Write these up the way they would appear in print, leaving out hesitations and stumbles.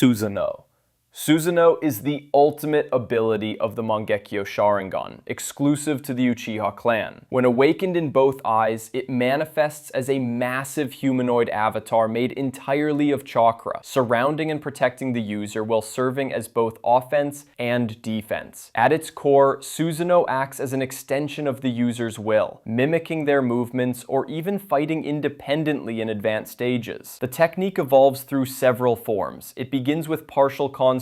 Susanoo. Susanoo is the ultimate ability of the Mangekyou Sharingan, exclusive to the Uchiha clan. When awakened in both eyes, it manifests as a massive humanoid avatar made entirely of chakra, surrounding and protecting the user while serving as both offense and defense. At its core, Susanoo acts as an extension of the user's will, mimicking their movements or even fighting independently in advanced stages. The technique evolves through several forms. It begins with partial constructs,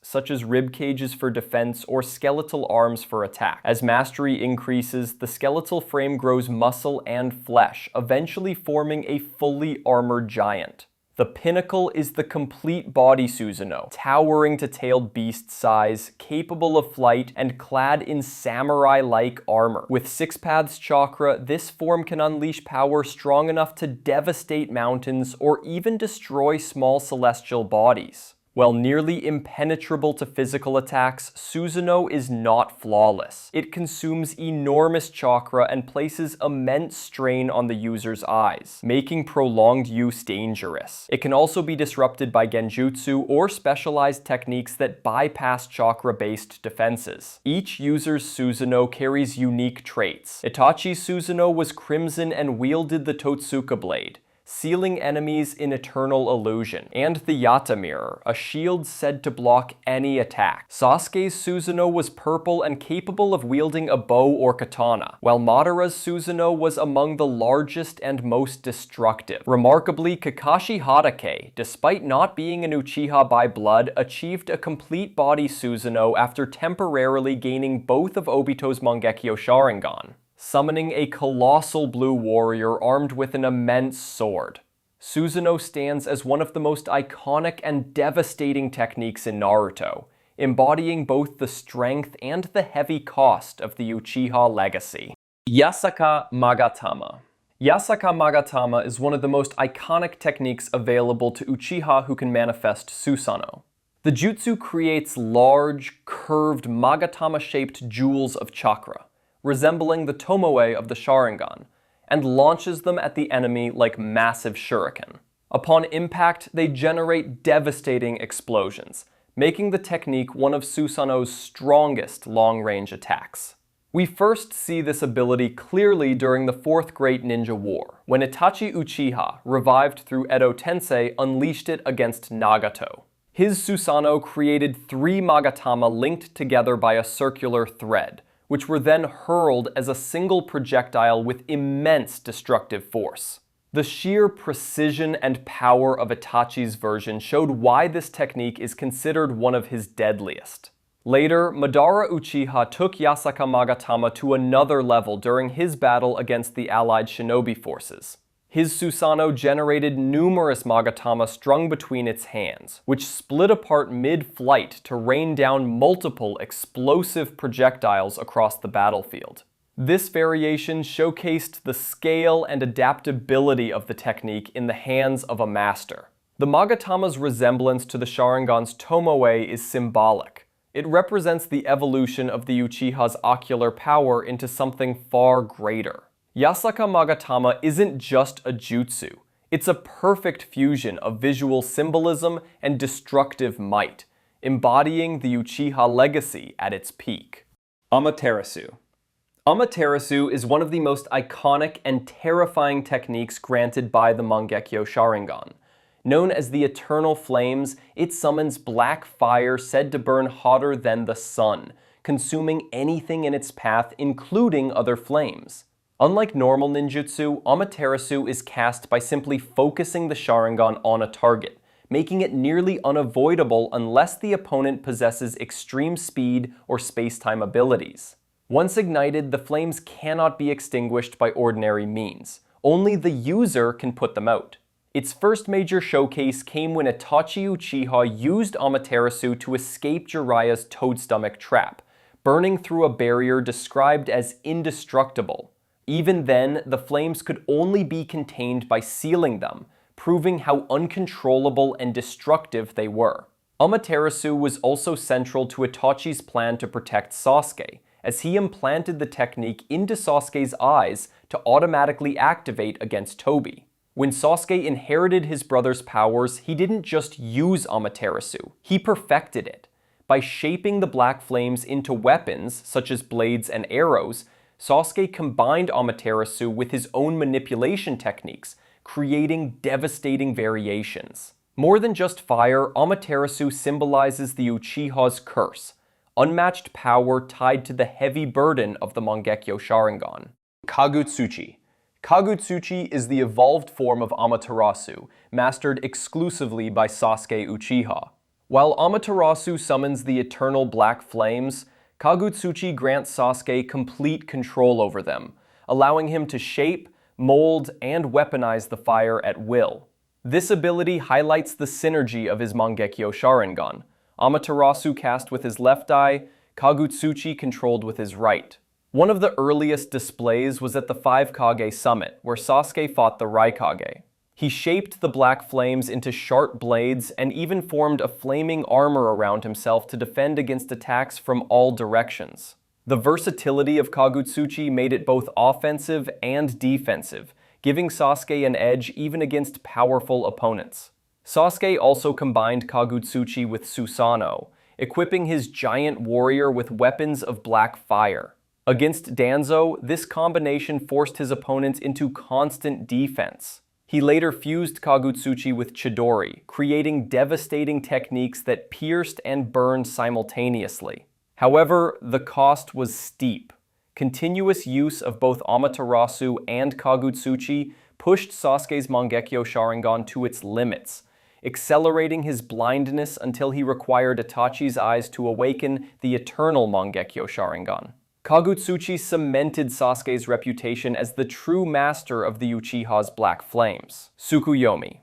such as ribcages for defense or skeletal arms for attack. As mastery increases, the skeletal frame grows muscle and flesh, eventually forming a fully armored giant. The pinnacle is the complete body Susanoo, towering to tailed beast size, capable of flight, and clad in samurai-like armor. With Six Paths Chakra, this form can unleash power strong enough to devastate mountains or even destroy small celestial bodies. While nearly impenetrable to physical attacks, Susanoo is not flawless. It consumes enormous chakra and places immense strain on the user's eyes, making prolonged use dangerous. It can also be disrupted by genjutsu or specialized techniques that bypass chakra-based defenses. Each user's Susanoo carries unique traits. Itachi's Susanoo was crimson and wielded the Totsuka blade, sealing enemies in eternal illusion, and the Yata mirror, a shield said to block any attack. Sasuke's Susanoo was purple and capable of wielding a bow or katana, while Madara's Susanoo was among the largest and most destructive. Remarkably, Kakashi Hatake, despite not being an Uchiha by blood, achieved a complete body Susanoo after temporarily gaining both of Obito's Mangekyou Sharingan, summoning a colossal blue warrior armed with an immense sword. Susanoo stands as one of the most iconic and devastating techniques in Naruto, embodying both the strength and the heavy cost of the Uchiha legacy. Yasaka Magatama. Yasaka Magatama is one of the most iconic techniques available to Uchiha who can manifest Susanoo. The jutsu creates large, curved, Magatama-shaped jewels of chakra, resembling the tomoe of the Sharingan, and launches them at the enemy like massive shuriken. Upon impact, they generate devastating explosions, making the technique one of Susanoo's strongest long-range attacks. We first see this ability clearly during the Fourth Great Ninja War, when Itachi Uchiha, revived through Edo Tensei, unleashed it against Nagato. His Susanoo created 3 Magatama linked together by a circular thread, which were then hurled as a single projectile with immense destructive force. The sheer precision and power of Itachi's version showed why this technique is considered one of his deadliest. Later, Madara Uchiha took Yasaka Magatama to another level during his battle against the allied shinobi forces. His Susanoo generated numerous Magatama strung between its hands, which split apart mid-flight to rain down multiple explosive projectiles across the battlefield. This variation showcased the scale and adaptability of the technique in the hands of a master. The Magatama's resemblance to the Sharingan's tomoe is symbolic. It represents the evolution of the Uchiha's ocular power into something far greater. Yasaka Magatama isn't just a jutsu. It's a perfect fusion of visual symbolism and destructive might, embodying the Uchiha legacy at its peak. Amaterasu. Amaterasu is one of the most iconic and terrifying techniques granted by the Mangekyou Sharingan. Known as the Eternal Flames, it summons black fire said to burn hotter than the sun, consuming anything in its path, including other flames. Unlike normal ninjutsu, Amaterasu is cast by simply focusing the Sharingan on a target, making it nearly unavoidable unless the opponent possesses extreme speed or space-time abilities. Once ignited, the flames cannot be extinguished by ordinary means. Only the user can put them out. Its first major showcase came when Itachi Uchiha used Amaterasu to escape Jiraiya's toad stomach trap, burning through a barrier described as indestructible. Even then, the flames could only be contained by sealing them, proving how uncontrollable and destructive they were. Amaterasu was also central to Itachi's plan to protect Sasuke, as he implanted the technique into Sasuke's eyes to automatically activate against Tobi. When Sasuke inherited his brother's powers, he didn't just use Amaterasu, he perfected it. By shaping the black flames into weapons, such as blades and arrows, Sasuke combined Amaterasu with his own manipulation techniques, creating devastating variations. More than just fire, Amaterasu symbolizes the Uchiha's curse, unmatched power tied to the heavy burden of the Mangekyou Sharingan. Kagutsuchi. Kagutsuchi is the evolved form of Amaterasu, mastered exclusively by Sasuke Uchiha. While Amaterasu summons the eternal black flames, Kagutsuchi grants Sasuke complete control over them, allowing him to shape, mold, and weaponize the fire at will. This ability highlights the synergy of his Mangekyou Sharingan, Amaterasu cast with his left eye, Kagutsuchi controlled with his right. One of the earliest displays was at the 5 Kage Summit, where Sasuke fought the Raikage. He shaped the black flames into sharp blades and even formed a flaming armor around himself to defend against attacks from all directions. The versatility of Kagutsuchi made it both offensive and defensive, giving Sasuke an edge even against powerful opponents. Sasuke also combined Kagutsuchi with Susanoo, equipping his giant warrior with weapons of black fire. Against Danzo, this combination forced his opponents into constant defense. He later fused Kagutsuchi with Chidori, creating devastating techniques that pierced and burned simultaneously. However, the cost was steep. Continuous use of both Amaterasu and Kagutsuchi pushed Sasuke's Mangekyou Sharingan to its limits, accelerating his blindness until he required Itachi's eyes to awaken the eternal Mangekyou Sharingan. Kagutsuchi cemented Sasuke's reputation as the true master of the Uchiha's black flames. Tsukuyomi.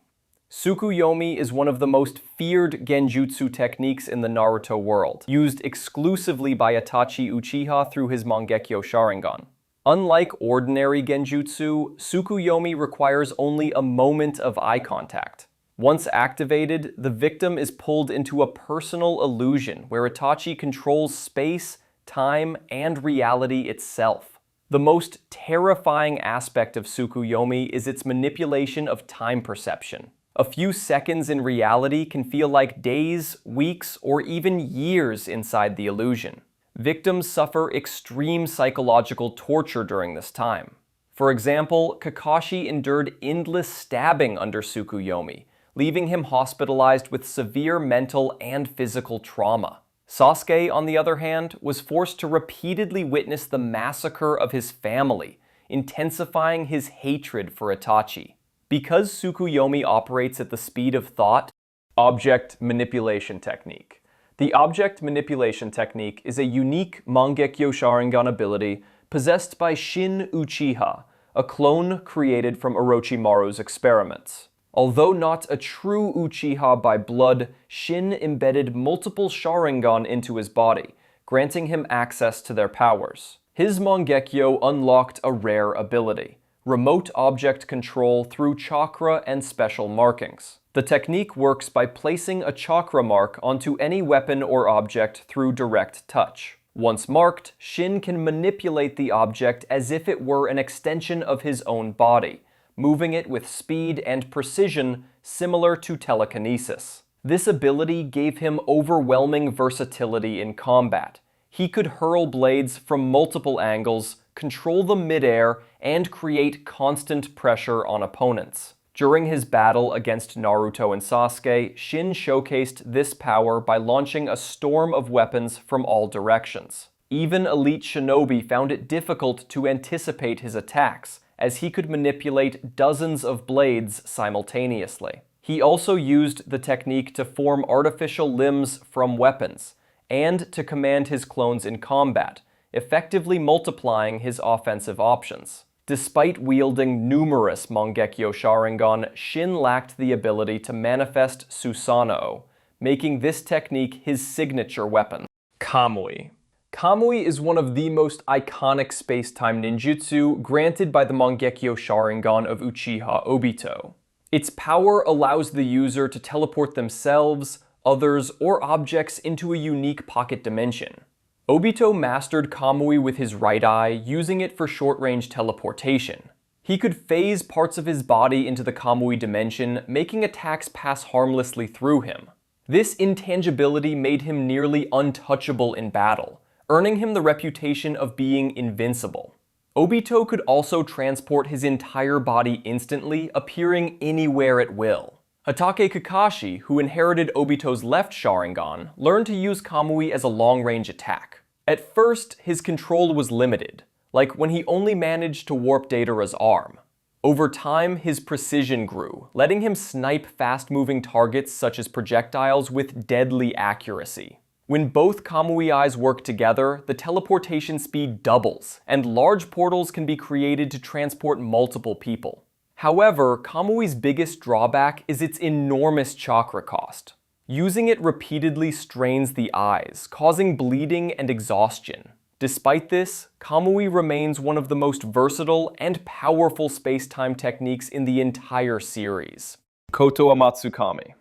Tsukuyomi is one of the most feared genjutsu techniques in the Naruto world, used exclusively by Itachi Uchiha through his Mangekyou Sharingan. Unlike ordinary genjutsu, Tsukuyomi requires only a moment of eye contact. Once activated, the victim is pulled into a personal illusion where Itachi controls space, time, and reality itself. The most terrifying aspect of Tsukuyomi is its manipulation of time perception. A few seconds in reality can feel like days, weeks, or even years inside the illusion. Victims suffer extreme psychological torture during this time. For example, Kakashi endured endless stabbing under Tsukuyomi, leaving him hospitalized with severe mental and physical trauma. Sasuke, on the other hand, was forced to repeatedly witness the massacre of his family, intensifying his hatred for Itachi. Because Tsukuyomi operates at the speed of thought, object manipulation technique. The object manipulation technique is a unique Mangekyou Sharingan ability possessed by Shin Uchiha, a clone created from Orochimaru's experiments. Although not a true Uchiha by blood, Shin embedded multiple Sharingan into his body, granting him access to their powers. His Mangekyou unlocked a rare ability: remote object control through chakra and special markings. The technique works by placing a chakra mark onto any weapon or object through direct touch. Once marked, Shin can manipulate the object as if it were an extension of his own body, moving it with speed and precision similar to telekinesis. This ability gave him overwhelming versatility in combat. He could hurl blades from multiple angles, control them midair, and create constant pressure on opponents. During his battle against Naruto and Sasuke, Shin showcased this power by launching a storm of weapons from all directions. Even elite shinobi found it difficult to anticipate his attacks, as he could manipulate dozens of blades simultaneously. He also used the technique to form artificial limbs from weapons, and to command his clones in combat, effectively multiplying his offensive options. Despite wielding numerous Mangekyou Sharingan, Shin lacked the ability to manifest Susanoo, making this technique his signature weapon. Kamui. Kamui is one of the most iconic space-time ninjutsu granted by the Mangekyou Sharingan of Uchiha Obito. Its power allows the user to teleport themselves, others, or objects into a unique pocket dimension. Obito mastered Kamui with his right eye, using it for short-range teleportation. He could phase parts of his body into the Kamui dimension, making attacks pass harmlessly through him. This intangibility made him nearly untouchable in battle, earning him the reputation of being invincible. Obito could also transport his entire body instantly, appearing anywhere at will. Hatake Kakashi, who inherited Obito's left Sharingan, learned to use Kamui as a long-range attack. At first, his control was limited, like when he only managed to warp Deidara's arm. Over time, his precision grew, letting him snipe fast-moving targets such as projectiles with deadly accuracy. When both Kamui eyes work together, the teleportation speed doubles, and large portals can be created to transport multiple people. However, Kamui's biggest drawback is its enormous chakra cost. Using it repeatedly strains the eyes, causing bleeding and exhaustion. Despite this, Kamui remains one of the most versatile and powerful space-time techniques in the entire series. Koto Amatsukami.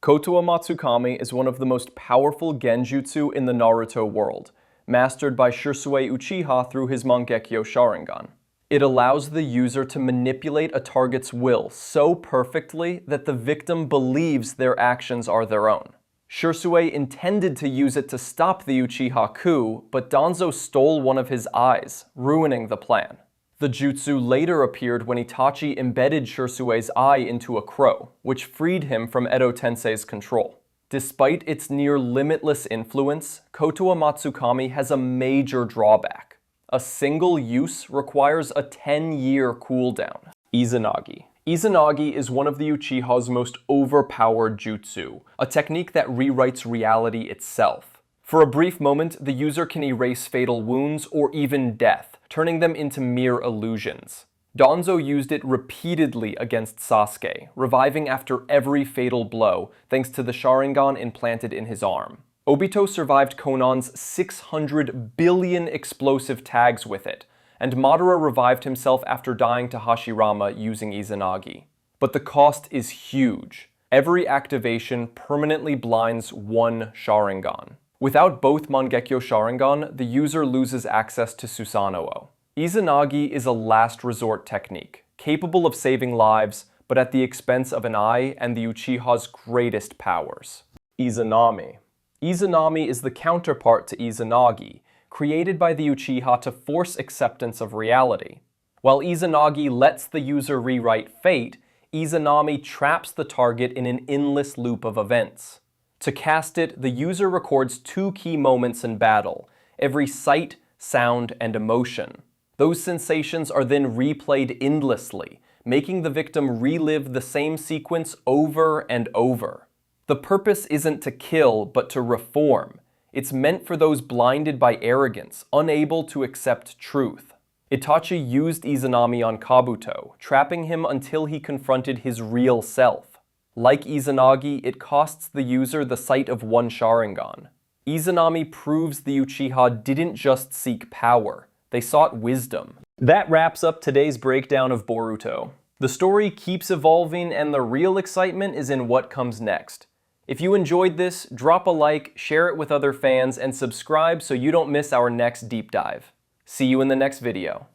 Koto Amatsukami is one of the most powerful genjutsu in the Naruto world, mastered by Shisui Uchiha through his Mangekyou Sharingan. It allows the user to manipulate a target's will so perfectly that the victim believes their actions are their own. Shisui intended to use it to stop the Uchiha coup, but Danzo stole one of his eyes, ruining the plan. The jutsu later appeared when Itachi embedded Shisui's eye into a crow, which freed him from Edo Tensei's control. Despite its near-limitless influence, Koto Amatsukami has a major drawback. A single use requires a 10-year cooldown. Izanagi. Izanagi is one of the Uchiha's most overpowered jutsu, a technique that rewrites reality itself. For a brief moment, the user can erase fatal wounds or even death, turning them into mere illusions. Danzo used it repeatedly against Sasuke, reviving after every fatal blow thanks to the Sharingan implanted in his arm. Obito survived Konan's 600 billion explosive tags with it, and Madara revived himself after dying to Hashirama using Izanagi. But the cost is huge. Every activation permanently blinds one Sharingan. Without both Mangekyou Sharingan, the user loses access to Susanoo. Izanagi is a last resort technique, capable of saving lives, but at the expense of an eye and the Uchiha's greatest powers. Izanami. Izanami is the counterpart to Izanagi, created by the Uchiha to force acceptance of reality. While Izanagi lets the user rewrite fate, Izanami traps the target in an endless loop of events. To cast it, the user records 2 key moments in battle, every sight, sound, and emotion. Those sensations are then replayed endlessly, making the victim relive the same sequence over and over. The purpose isn't to kill, but to reform. It's meant for those blinded by arrogance, unable to accept truth. Itachi used Izanami on Kabuto, trapping him until he confronted his real self. Like Izanagi, it costs the user the sight of one Sharingan. Izanami proves the Uchiha didn't just seek power, they sought wisdom. That wraps up today's breakdown of Boruto. The story keeps evolving and the real excitement is in what comes next. If you enjoyed this, drop a like, share it with other fans, and subscribe so you don't miss our next deep dive. See you in the next video.